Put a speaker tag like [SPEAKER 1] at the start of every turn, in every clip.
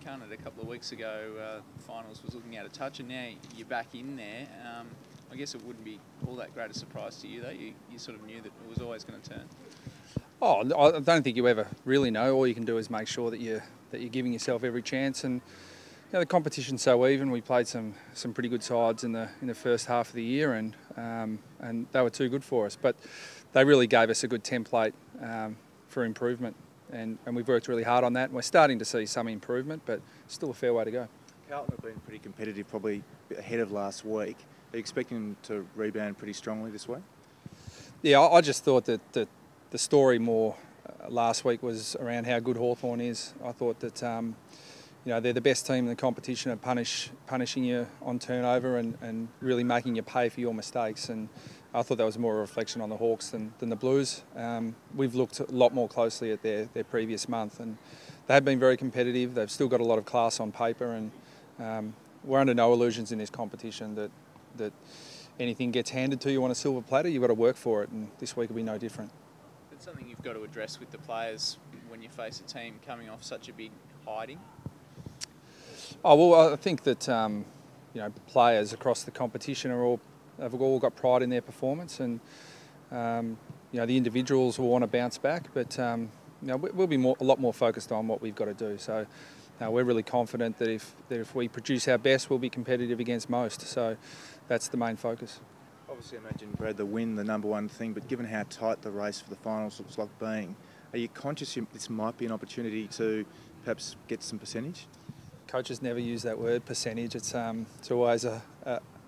[SPEAKER 1] counted a couple of weeks ago, finals was looking out of touch, and now you're back in there. I guess it wouldn't be all that great a surprise to you, though. You sort of knew that it was always going to turn.
[SPEAKER 2] Oh, I don't think you ever really know. All you can do is make sure that you're giving yourself every chance. And the competition's so even. We played some pretty good sides in the first half of the year, and they were too good for us. But they really gave us a good template for improvement, and we've worked really hard on that. And we're starting to see some improvement, but still a fair way to go.
[SPEAKER 3] Carlton have been pretty competitive, probably ahead of last week. Are you expecting them to rebound pretty strongly this week?
[SPEAKER 2] Yeah, I just thought that the story more last week was around how good Hawthorn is. I thought that they're the best team in the competition at punishing you on turnover and really making you pay for your mistakes. And I thought that was more a reflection on the Hawks than the Blues. We've looked a lot more closely at their previous month, and they have been very competitive. They've still got a lot of class on paper, and we're under no illusions in this competition that anything gets handed to you on a silver platter. You've got to work for it, and this week will be no different.
[SPEAKER 1] It's something you've got to address with the players when you face a team coming off such a big hiding.
[SPEAKER 2] Oh well, I think that players across the competition have all got pride in their performance, and the individuals will want to bounce back, but we'll be a lot more focused on what we've got to do. So we're really confident that if we produce our best, we'll be competitive against most. So that's the main focus.
[SPEAKER 3] Obviously, I imagine, Brad, the win, the number one thing, but given how tight the race for the finals looks like being, are you conscious this might be an opportunity to perhaps get some percentage?
[SPEAKER 2] Coaches never use that word, percentage. It's always a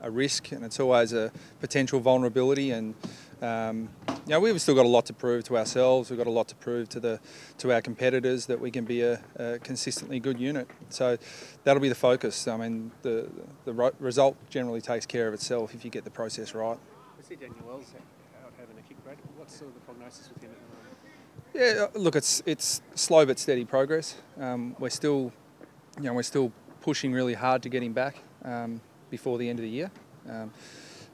[SPEAKER 2] risk, and it's always a potential vulnerability. And we've still got a lot to prove to ourselves. We've got a lot to prove to our competitors that we can be a consistently good unit. So that'll be the focus. I mean, the result generally takes care of itself if you get the process right.
[SPEAKER 4] We see Daniel Wells out having a kick, Brad. What's sort of the prognosis with him at the moment?
[SPEAKER 2] Yeah, look, it's slow but steady progress. We're still pushing really hard to get him back before the end of the year.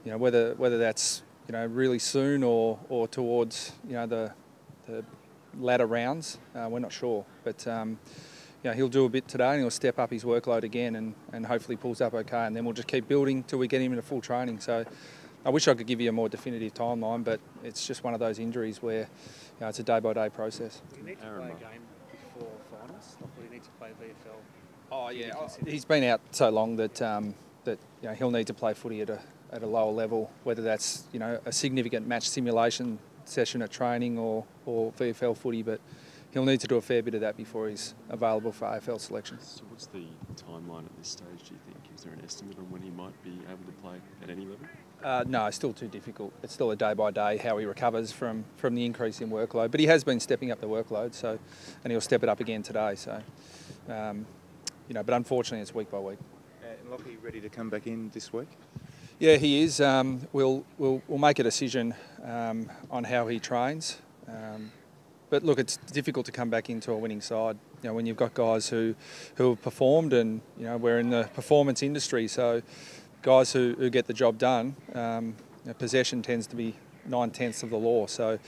[SPEAKER 2] Whether that's really soon or towards the latter rounds, we're not sure. But he'll do a bit today, and he'll step up his workload again, and hopefully pulls up okay. And then we'll just keep building till we get him into full training. So I wish I could give you a more definitive timeline, but it's just one of those injuries where it's a day-by-day process.
[SPEAKER 4] Do you need to play a game before finals? Or do you need to play VFL?
[SPEAKER 2] Oh yeah, he's been out so long that he'll need to play footy at a lower level, whether that's a significant match simulation session at training or VFL footy, but he'll need to do a fair bit of that before he's available for AFL selection.
[SPEAKER 5] So what's the timeline at this stage, do you think? Is there an estimate on when he might be able to play at any level?
[SPEAKER 2] No, it's still too difficult. It's still a day-by-day how he recovers from the increase in workload. But he has been stepping up the workload, and he'll step it up again today. So, but unfortunately it's week by week.
[SPEAKER 3] And Lockie ready to come back in this week?
[SPEAKER 2] Yeah, he is. We'll make a decision on how he trains. But look, it's difficult to come back into a winning side. When you've got guys who have performed, and we're in the performance industry, so guys who get the job done, possession tends to be 9/10 of the law. So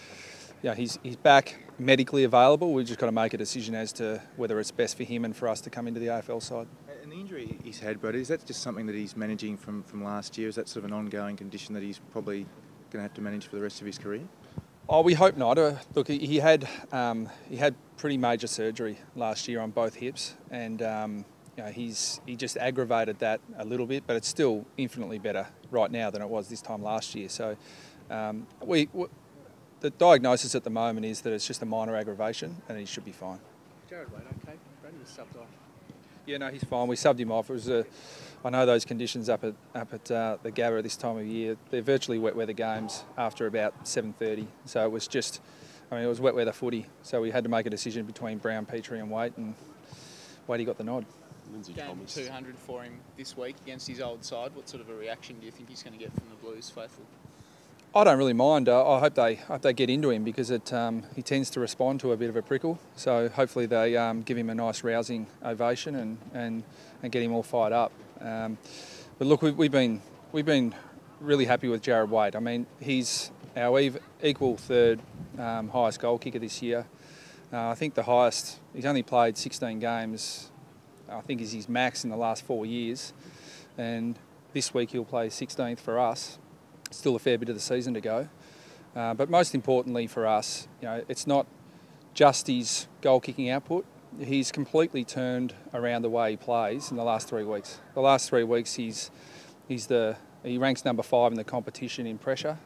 [SPEAKER 2] he's back, medically available. We've just got to make a decision as to whether it's best for him and for us to come into the AFL side.
[SPEAKER 3] And the injury he's had, Brad, is that just something that he's managing from last year? Is that sort of an ongoing condition that he's probably going to have to manage for the rest of his career?
[SPEAKER 2] Oh, we hope not. Look, he had pretty major surgery last year on both hips, and he just aggravated that a little bit, but it's still infinitely better right now than it was this time last year. So the diagnosis at the moment is that it's just a minor aggravation, and he should be fine.
[SPEAKER 4] Jared Wade, okay? Brandon was subbed off.
[SPEAKER 2] Yeah, no, he's fine. We subbed him off. It was I know those conditions up at the Gabba this time of year. They're virtually wet weather games after about 7:30. So it was it was wet weather footy. So we had to make a decision between Brown, Petrie and Waite, and Wadey got the nod.
[SPEAKER 1] Game 200 for him this week against his old side. What sort of a reaction do you think he's going to get from the Blues faithful?
[SPEAKER 2] I don't really mind. I hope they get into him, because he tends to respond to a bit of a prickle. So hopefully they give him a nice rousing ovation and get him all fired up. But look, we've been really happy with Jared Wade. I mean, he's our equal third highest goal kicker this year. I think the highest. He's only played 16 games I think is his max in the last 4 years. And this week he'll play 16th for us. Still a fair bit of the season to go. But most importantly for us, it's not just his goal-kicking output. He's completely turned around the way he plays in the last 3 weeks. The last 3 weeks he ranks number 5 in the competition in pressure.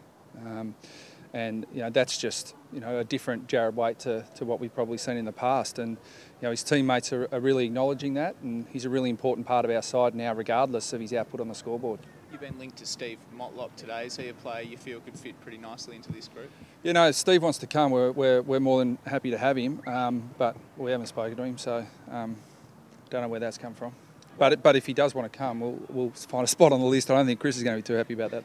[SPEAKER 2] And that's just a different Jarrad Waite to what we've probably seen in the past. And his teammates are really acknowledging that, and he's a really important part of our side now, regardless of his output on the scoreboard.
[SPEAKER 1] You've been linked to Steve Motlop today. Is he a player you feel could fit pretty nicely into this group? Steve
[SPEAKER 2] wants to come. We're more than happy to have him, but we haven't spoken to him, so don't know where that's come from. But if he does want to come, we'll find a spot on the list. I don't think Chris is going to be too happy about that,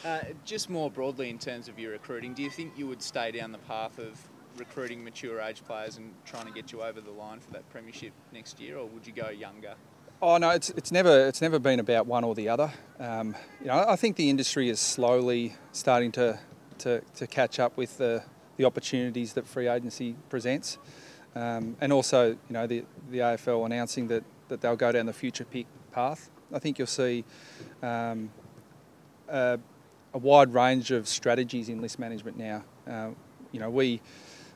[SPEAKER 2] though.
[SPEAKER 1] Just more broadly in terms of your recruiting, do you think you would stay down the path of recruiting mature age players and trying to get you over the line for that premiership next year, or would you go younger?
[SPEAKER 2] Oh no, it's never been about one or the other. I think the industry is slowly starting to catch up with the opportunities that free agency presents, and also the AFL announcing that they'll go down the future pick path. I think you'll see a wide range of strategies in list management now.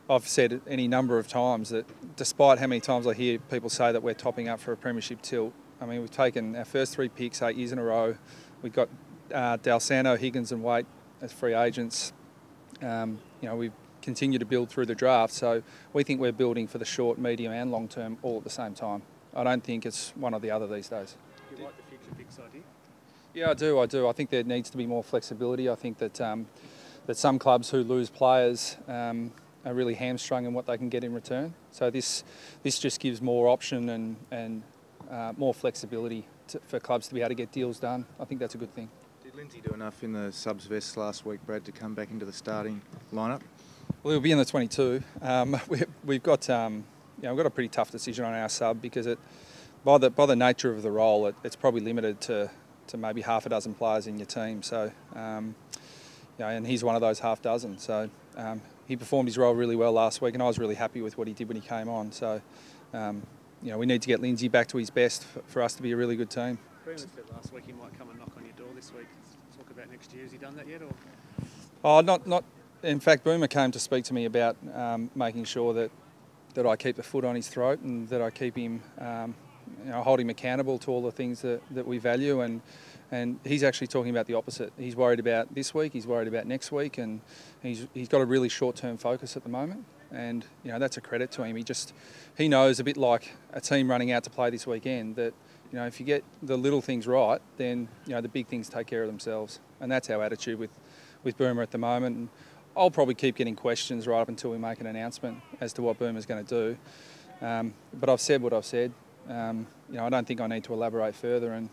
[SPEAKER 2] I've said any number of times that despite how many times I hear people say that we're topping up for a premiership tilt, I mean, we've taken our first 3 picks 8 years in a row. We've got Dalsano, Higgins and Waite as free agents. We've continued to build through the draft, so we think we're building for the short, medium and long term all at the same time. I don't think it's one or the other these days.
[SPEAKER 4] Do you like the future picks idea?
[SPEAKER 2] Yeah, I do. I think there needs to be more flexibility. I think that some clubs who lose players are really hamstrung in what they can get in return. So this just gives more option and more flexibility for clubs to be able to get deals done. I think that's a good thing.
[SPEAKER 3] Did Lindsay do enough in the subs vest last week, Brad, to come back into the starting lineup?
[SPEAKER 2] Well, he'll be in the 22. We've got a pretty tough decision on our sub because by the nature of the role, it's probably limited to maybe half a dozen players in your team. So, and he's one of those half dozen. So. He performed his role really well last week, and I was really happy with what he did when he came on. So, we need to get Lindsay back to his best for us to be a really good team.
[SPEAKER 4] Boomer said last week he might come and knock on your door this week. Talk about next year. Has he done that yet, or?
[SPEAKER 2] Oh, not. In fact, Boomer came to speak to me about making sure that I keep the foot on his throat and that I keep him, hold him accountable to all the things that we value. And he's actually talking about the opposite. He's worried about this week, he's worried about next week, and he's got a really short-term focus at the moment. And that's a credit to him. He knows, a bit like a team running out to play this weekend, that if you get the little things right, then the big things take care of themselves. And that's our attitude with Boomer at the moment. And I'll probably keep getting questions right up until we make an announcement as to what Boomer's going to do. But I've said what I've said. I don't think I need to elaborate further. And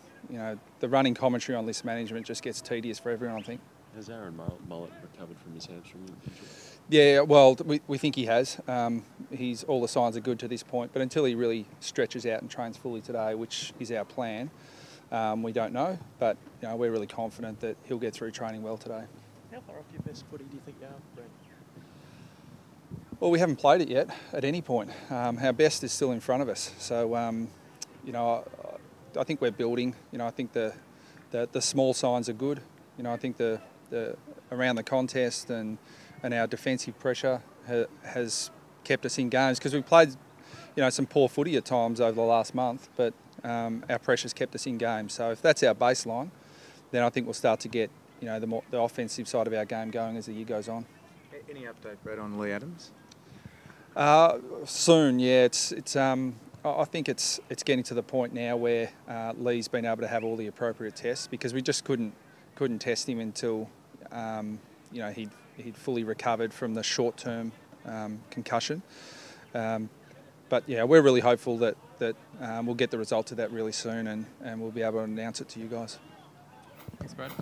[SPEAKER 2] the running commentary on list management just gets tedious for everyone, I think.
[SPEAKER 5] Has Aaron Mullett recovered from his hamstring injury?
[SPEAKER 2] Yeah, well, we think he has. All the signs are good to this point, but until he really stretches out and trains fully today, which is our plan, we don't know. But we're really confident that he'll get through training well today.
[SPEAKER 6] How far off your best footy do you think you are, Brad?
[SPEAKER 2] Well, we haven't played it yet at any point. Our best is still in front of us. So, I think we're building. I think the small signs are good. I think the around the contest and our defensive pressure has kept us in games because we've played, some poor footy at times over the last month, but our pressure's kept us in games. So if that's our baseline, then I think we'll start to get the offensive side of our game going as the year goes on.
[SPEAKER 3] Any update, Brad, on Lee Adams?
[SPEAKER 2] Soon, yeah. I think it's getting to the point now where Lee's been able to have all the appropriate tests because we just couldn't test him until he'd fully recovered from the short-term concussion. But yeah, we're really hopeful that we'll get the results of that really soon and we'll be able to announce it to you guys.
[SPEAKER 1] Thanks, Brad.